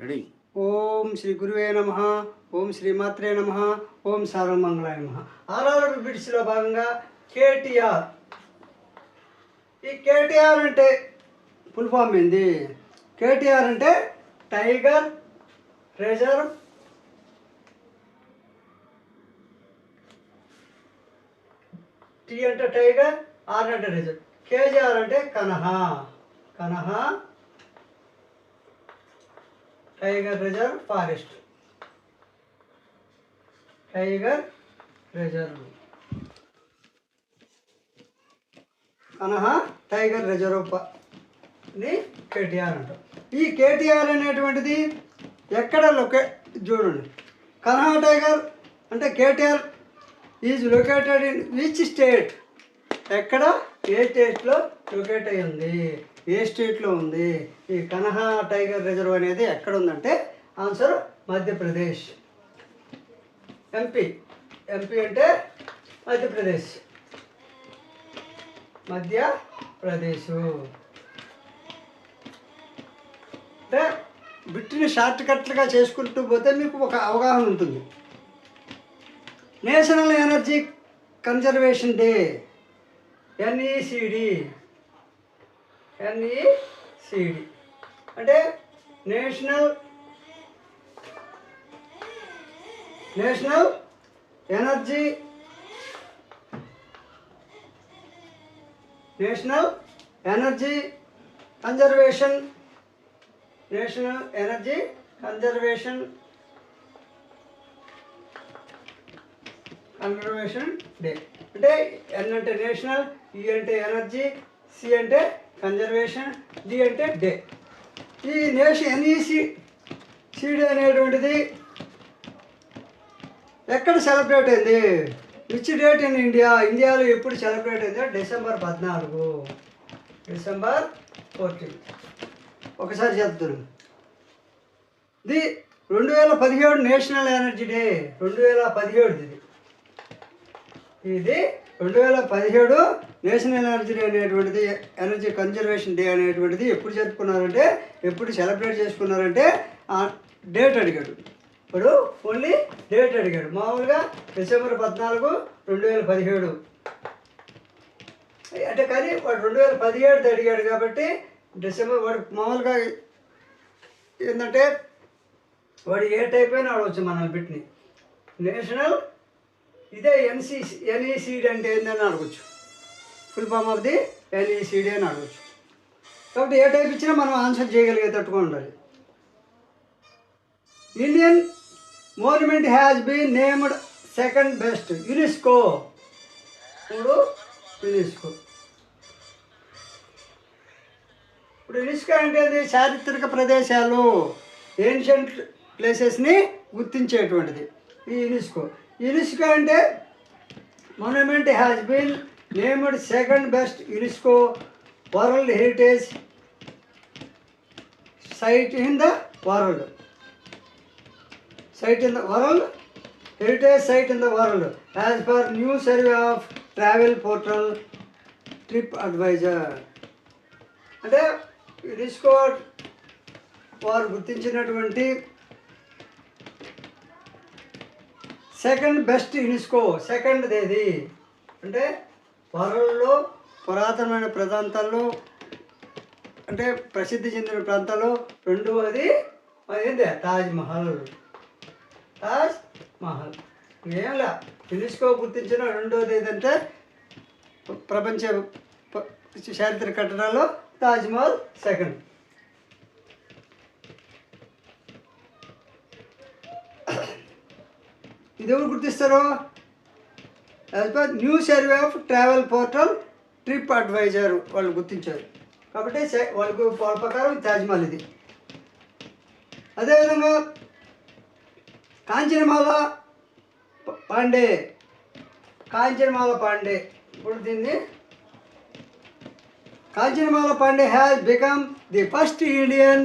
Ready. ఓం శ్రీ గురువే నమ. ఓం శ్రీ మాత్రే నమ. ఓం సర్వమంగళాయ నమ. ఆర్ఆర్ బిడ్స్లో భాగంగా కేటీఆర్. ఈ కేటీఆర్ అంటే ఫుల్ ఫామ్ ఏంది? కేటీఆర్ అంటే టైగర్ రిజర్వ్ టీ అంటే టైగర్, ఆర్ అంటే రిజర్వ్, కేజీఆర్ అంటే Kanha. Kanha tiger reserve forest. Tiger reserve Kanha tiger reserve ని కేటీఆర్ అంటాం. ఈ కేటీఆర్ అనేటువంటిది ఎక్కడ చూడండి. కనహా టైగర్ అంటే KTR is located in which state? ఎక్కడ, ఏ స్టేట్లో లొకేట్ అయి ఉంది, ఏ స్టేట్లో ఉంది? ఈ కనహా టైగర్ రిజర్వ్ అనేది ఎక్కడ ఉందంటే ఆన్సర్ మధ్యప్రదేశ్. ఎంపీ. ఎంపీ అంటే మధ్యప్రదేశ్. మధ్యప్రదేశ్ అంటే బిట్ని షార్ట్ కట్లుగా చేసుకుంటూ పోతే మీకు ఒక అవగాహన ఉంటుంది. National energy conservation day, NECD. NECD అంటే national energy conservation. National energy conservation day. అంటే ఎన్ అంటే నేషనల్, ఈ అంటే ఎనర్జీ, సి అంటే కన్జర్వేషన్, డి అంటే డే. ఈ ఎన్ఈసిడి అనేటువంటిది ఎక్కడ సెలబ్రేట్ అయింది? Which date in India? ఇండియాలో ఎప్పుడు సెలబ్రేట్ అయిందో డిసెంబర్ 14. డిసెంబర్ 14. ఒకసారి చెప్తున్నాను. ఇది 2017 నేషనల్ ఎనర్జీ డే. 2017 ఇది 2017 నేషనల్ ఎనర్జీ డే అనేటువంటిది, ఎనర్జీ కన్జర్వేషన్ డే అనేటువంటిది ఎప్పుడు జరుపుకున్నారంటే, ఎప్పుడు సెలబ్రేట్ చేసుకున్నారంటే డేట్ అడిగాడు. ఇప్పుడు ఓన్లీ డేట్ అడిగాడు. మామూలుగా డిసెంబర్ 14, 2017 అంటే, కానీ వాడు 2017 అడిగాడు కాబట్టి డిసెంబర్. వాడు మామూలుగా ఏంటంటే వాడు ఏ టైప్ అయినా అడవచ్చు మనల్ని బిట్ని. నేషనల్ ఇదే ఎన్ఈసిడి అంటే ఏందని అడగచ్చు. ఫుల్ ఫామ్ ఆఫ్ ది ఎన్ఈసిడి అని అడగచ్చు. కాబట్టి ఏ టైప్ ఇచ్చినా మనం ఆన్సర్ చేయగలిగేటట్టుగా ఉండాలి. Indian monument has been named second best UNESCO. UNESCO ఇప్పుడు యునెస్కో అంటే అది చారిత్రక ప్రదేశాలు, ఏన్షియంట్ ప్లేసెస్ని గుర్తించేటువంటిది ఈ యునెస్కో. యునెస్కో అంటే monument has been named second best UNESCO world heritage site in the world. Heritage site in the world as per new survey of travel portal TripAdvisor. అంటే UNESCO వారు గుర్తించినటువంటి second best UNESCO. Second ఏది అంటే వరల్డ్లో పురాతనమైన ప్రాంతాల్లో, అంటే ప్రసిద్ధి చెందిన ప్రాంతాల్లో రెండవది ఏంటి? తాజ్ మహల్. ఏంలా యునెస్కో గుర్తించిన రెండవది ఏదంటే ప్రపంచ చారిత్రక కట్టడాల్లో తాజ్ మహల్ సెకండ్. ఇది ఎవరు గుర్తిస్తారు? As per new survey of travel portal TripAdvisor వాళ్ళు గుర్తించారు. కాబట్టి వాళ్ళ ప్రకారం తాజ్మహల్ ఇది. అదేవిధంగా కాంచనమాల పాండే. ఇప్పుడు దీన్ని Kanchanamala Pandey has become the first Indian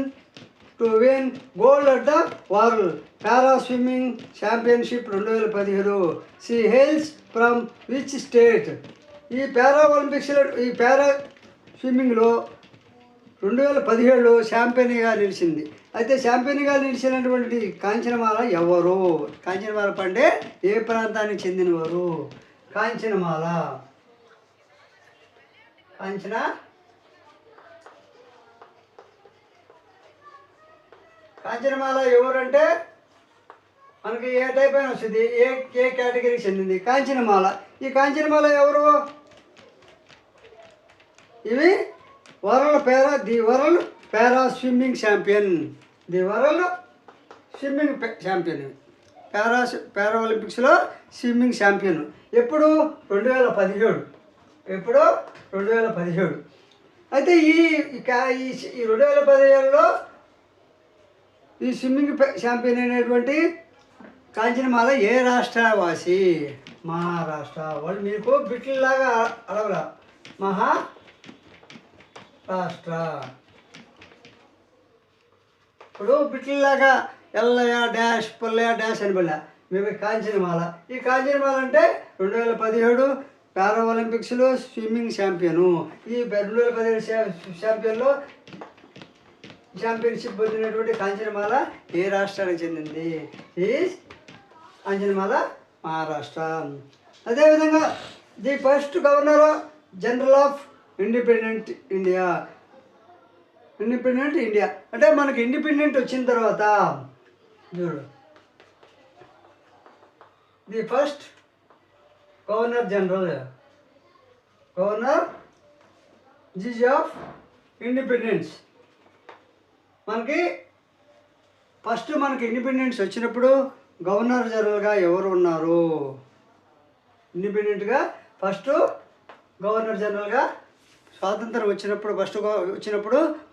to win gold at the world para swimming championship 2017. She hails from which state? ఈ పారా ఒలింపిక్స్లో, ఈ పారా స్విమ్మింగ్లో 2017లో ఛాంపియన్గా నిలిచింది. అయితే ఛాంపియన్గా నిలిచినటువంటి కాంచనమాల ఎవరు? కాంచనమాల పండే ఏ ప్రాంతానికి చెందినవారు? కాంచనమాల కాంచనమాల ఎవరంటే మనకి ఏ టైప్ అయినా వస్తుంది, ఏ ఏ కేటగిరీకి చెందింది కాంచనమాల. ఈ కాంచనమాల ఎవరు? ఇవి the world para swimming champion. The world swimming champion. Para ఒలింపిక్స్లో స్విమ్మింగ్ ఛాంపియన్. ఎప్పుడు? 2017. ఎప్పుడు? 2017. అయితే ఈ 2017లో ఈ స్విమ్మింగ్ ఛాంపియన్ అయినటువంటి కాంచనమాల ఏ రాష్ట్రవాసి? మహారాష్ట్ర. వాళ్ళు మీకు బిట్లలాగా అడవలా. మహారాష్ట్ర. ఇప్పుడు బిట్లలాగా ఎల్లయ్య డాష్ పుల్లయ్య డాష్ అని పడలే, మీకు కాంచనమాల. ఈ కాంచనమాల అంటే 2017 పారా ఒలింపిక్స్లో స్విమ్మింగ్ ఛాంపియను. ఈ 2017 ఛాంపియన్షిప్ పొందినటువంటి కాంచనమాల ఏ రాష్ట్రానికి చెందింది? ఈ కాంచనమాల మహారాష్ట్ర. అదేవిధంగా the first governor general of independent India అంటే మనకి ఇండిపెండెంట్ వచ్చిన తర్వాత చూడు, the first governor of independence. మనకి ఇండిపెండెన్స్ వచ్చినప్పుడు గవర్నర్ జనరల్గా ఎవరు ఉన్నారు? ఇండిపెండెంట్గా ఫస్ట్ గవర్నర్ జనరల్గా స్వాతంత్రం వచ్చినప్పుడు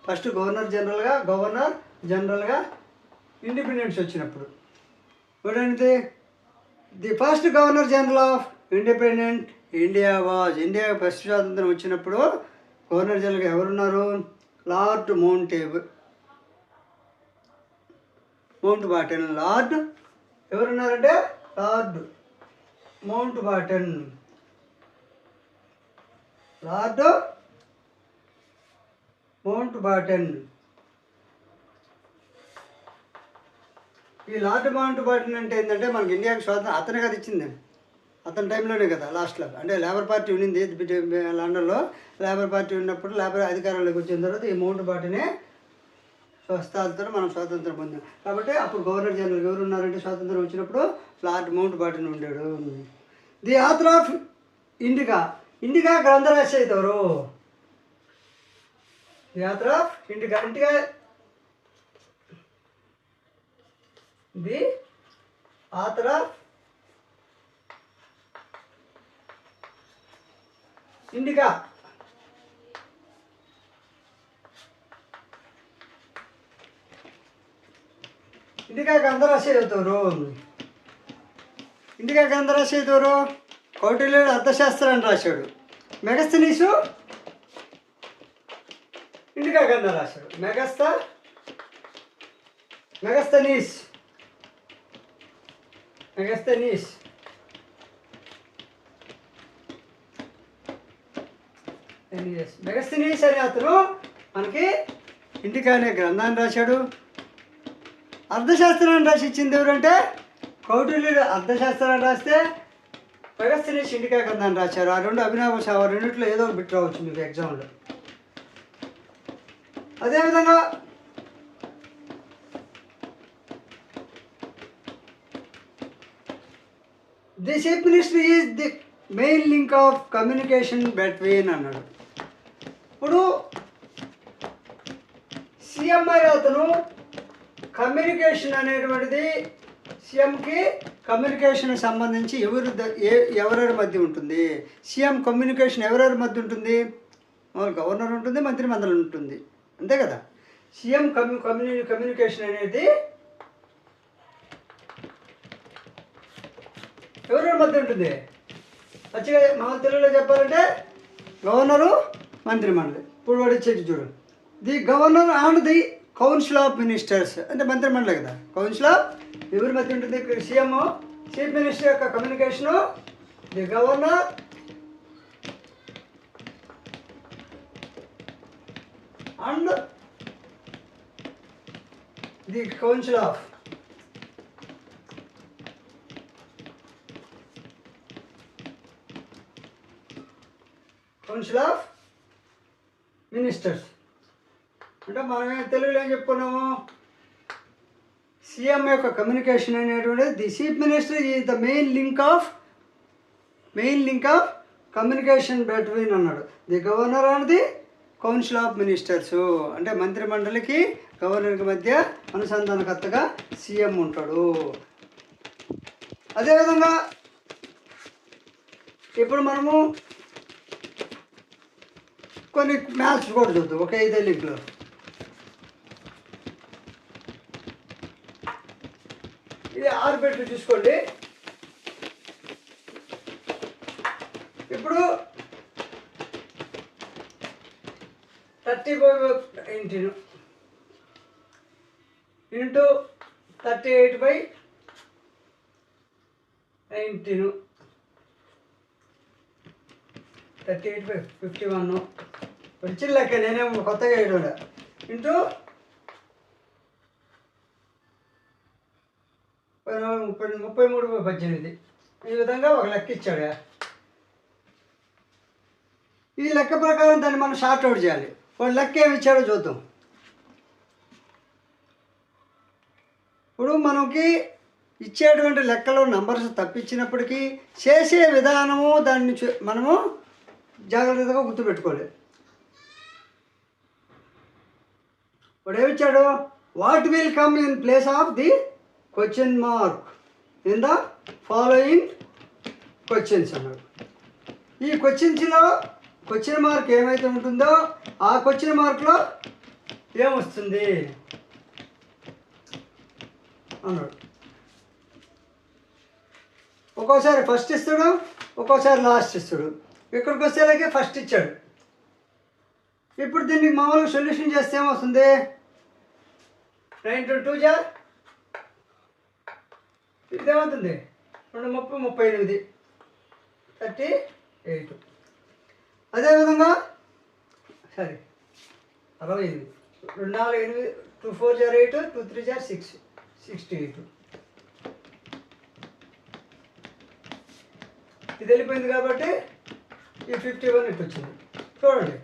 ఫస్ట్ గవర్నర్ జనరల్గా ఇండిపెండెన్స్ వచ్చినప్పుడు ఏంటంటే the first governor general of independent India first స్వాతంత్రం వచ్చినప్పుడు గవర్నర్ జనరల్గా ఎవరున్నారు? Lord Mountbatten. లార్డ్ ఎవరున్నారంటే లార్డ్ మౌంట్ బాటన్. ఈ లార్డ్ మౌంట్ బాటన్ అంటే ఏంటంటే మనకి ఇండియాకి స్వాతంత్రం అతనే కదా ఇచ్చింది. అతని టైంలోనే కదా లాస్ట్లో, అంటే లేబర్ పార్టీ ఉండింది లండన్లో. లేబర్ పార్టీ ఉన్నప్పుడు లేబర్ అధికారంలోకి వచ్చిన తర్వాత ఈ మౌంట్ బాటనే స్వస్థాలతో మనం స్వాతంత్రం పొందాం. కాబట్టి అప్పుడు గవర్నర్ జనరల్ ఎవరు ఉన్నారంటే స్వాతంత్రం వచ్చినప్పుడు లార్డ్ మౌంట్ బాటన్ ఉండాడు. ది ఆథర్ ఆఫ్ ఇండికా గ్రంథ రచయిత ఎవరు? The author of Indica Indica గ్రంథ రచయిత ఎవరు? కౌటిల్యుడు అర్థశాస్త్రాన్ని రాశాడు. మెగస్తనీసు ఇండికా గ్రంథం రాశాడు. మెగస్తనీస్ అనే అతను మనకి ఇండికా అనే గ్రంథాన్ని రాశాడు. అర్థశాస్త్రాన్ని రాసి ఇచ్చింది ఎవరంటే కౌటిల్యుడు అర్థశాస్త్రాన్ని రాస్తే మెగస్తనీస్ ఇండికా గ్రంథాన్ని రాశారు. ఆ రెండు అభినవ రెండిట్లో ఏదో ఒక బిట్ రావచ్చు మీకు ఎగ్జామ్లో. అదేవిధంగా the chief minister is the main link of communication between అన్నాడు. ఇప్పుడు సీఎం అతను కమ్యూనికేషన్ అనేటువంటిది సీఎంకి కమ్యూనికేషన్ సంబంధించి ఎవరెవరి మధ్య ఉంటుంది? సీఎం కమ్యూనికేషన్ ఎవరెవరి మధ్య ఉంటుంది? గవర్నర్ ఉంటుంది, మంత్రి మండలి ఉంటుంది, అంతే కదా. సీఎం కమ్యూనికేషన్ అనేది ఎవరెవరి మధ్య ఉంటుంది? మంచిగా మా తెలుగులో చెప్పాలంటే గవర్నరు, మంత్రి మండలి. ఇప్పుడు వాడు ఇచ్చేది చూడు, the governor and the council of ministers అంటే మంత్రి మండలి కదా. కౌన్సిల్ ఆఫ్ ఎవరి మధ్య ఉంటుంది? సీఎం చీఫ్ మినిస్టర్ యొక్క communication, the governor and the council of ministers. అంటే మనం తెలుగులో ఏం చెప్పుకున్నాము, సీఎం యొక్క కమ్యూనికేషన్ అనేటువంటిది the chief minister is the main link of communication between అన్నాడు. The governor and the council of ministers. అంటే మంత్రిమండలికి గవర్నర్కి మధ్య అనుసంధానకర్తగా సీఎం ఉంటాడు. అదేవిధంగా ఇప్పుడు మనము కొన్ని మ్యాథ్స్ కూడా చూద్దాం ఒక ఇదే లింక్లో. ఇది ఆర్బిట్ చూసుకోండి. ఇప్పుడు 35 ఇంటూ 38/19 38/51 వచ్చిన లెక్క, నేనేమో కొత్తగా వేయడం ఇంటూ 33/18 ఈ విధంగా ఒక లెక్క ఇచ్చాడు. ఈ లెక్క ప్రకారం దాన్ని మనం షార్ట్ అవుట్ చేయాలి. వాడు లెక్క ఏమి ఇచ్చాడో చూద్దాం. ఇప్పుడు మనకి ఇచ్చేటువంటి లెక్కలో నంబర్స్ తప్పించినప్పటికీ చేసే విధానము దాన్ని మనము జాగ్రత్తగా గుర్తుపెట్టుకోవాలి. వాడు ఏమిచ్చాడు, what will come in place of the question mark in the following questions అన్నాడు. ఈ క్వశ్చన్స్లో క్వశ్చన్ మార్క్ ఏమైతే ఉంటుందో ఆ క్వశ్చన్ మార్క్లో ఏమొస్తుంది అన్నాడు. ఒక్కోసారి ఫస్ట్ ఇస్తాడు, ఒక్కోసారి లాస్ట్ ఇస్తాడు. ఇక్కడికి వచ్చేలాగే ఫస్ట్ ఇచ్చాడు. ఇప్పుడు దీనికి మామూలుగా సొల్యూషన్ చేస్తే ఏమొస్తుంది, 9 × 2 ఇదేమవుతుంది 2 × 30 38. అదేవిధంగా 68 2 4 8 2 4 8 2 3 6 68. ఇది వెళ్ళిపోయింది కాబట్టి ఈ 51 ఇటు వచ్చింది. చూడండి,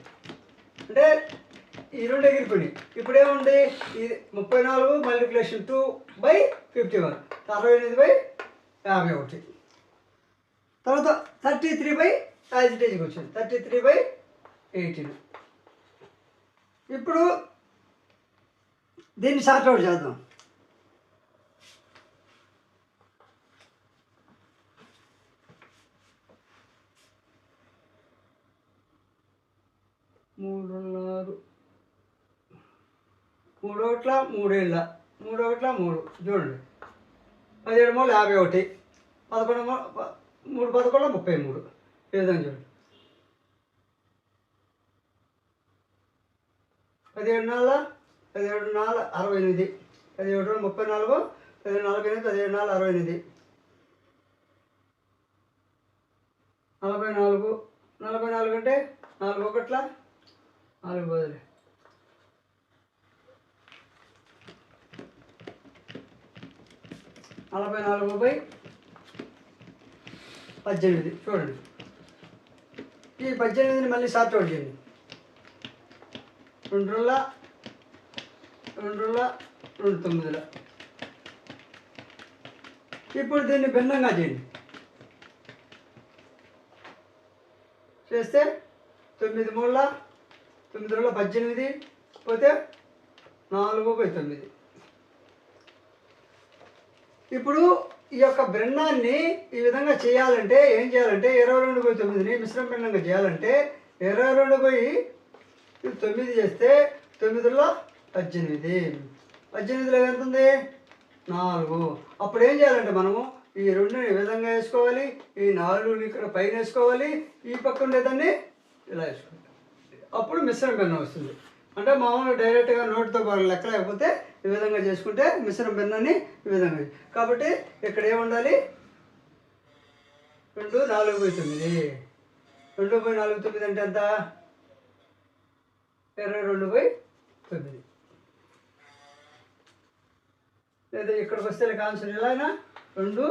అంటే ఈ రెండు ఎగిరిపోయినాయి. ఇప్పుడు ఏముంది, ఇది 34 మల్టిప్లికేషన్ 2/51 68/51. తర్వాత 33/18 వచ్చింది 33/18. ఇప్పుడు దీన్ని షార్ట్ అవుట్ చేద్దాం. మూడు ఒకట్ల 3 చూడండి, 17 మూడు 51, 11 3 11 33. ఈ విధంగా చూడండి, 17 4 68 17 34 34 17 48 17 48 44 అంటే 4 ఒకట్ల 4 బదులు 44/18. చూడండి, ఈ 18ని మళ్ళీ షార్ట్ అవుట్ చేయండి. 2 2 9. ఇప్పుడు దీన్ని భిన్నంగా చేయండి. చేస్తే 9 3 9 18 పోతే 4/9. ఇప్పుడు ఈ యొక్క భిన్నాన్ని ఈ విధంగా చేయాలంటే ఏం చేయాలంటే 22/9ని మిశ్రమ భిన్నంగా చేయాలంటే 22/9 చేస్తే 9 18 18లో ఎంత ఉంది 4. అప్పుడు ఏం చేయాలంటే మనము ఈ 2ని ఈ విధంగా వేసుకోవాలి, ఈ 4ని ఇక్కడ పైన వేసుకోవాలి, ఈ పక్క ఉండేదాన్ని ఇలా వేసుకోవాలి. అప్పుడు మిశ్రమ భిన్నం వస్తుంది. అంటే మామూలుగా డైరెక్ట్గా నోటితో లెక్క లేకపోతే ఈ విధంగా చేసుకుంటే మిశ్రమ భిన్నాన్ని ఈ విధంగా. కాబట్టి ఇక్కడ ఏముండాలి, 2 4/9. 2/4/9 అంటే ఎంత, 22/9. లేదా ఇక్కడికి వస్తే ఆన్సర్ ఎలా అయినా 2,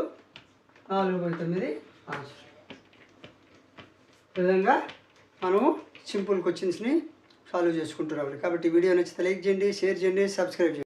4/9 ఆన్సర్. ఈ విధంగా మనము సింపుల్ క్వశ్చన్స్ని సాల్వ్ చేసుకుంటూ రావాలి. కాబట్టి వీడియో నచ్చితే లైక్ చేయండి, షేర్ చేయండి, సబ్స్క్రైబ్ చేయండి.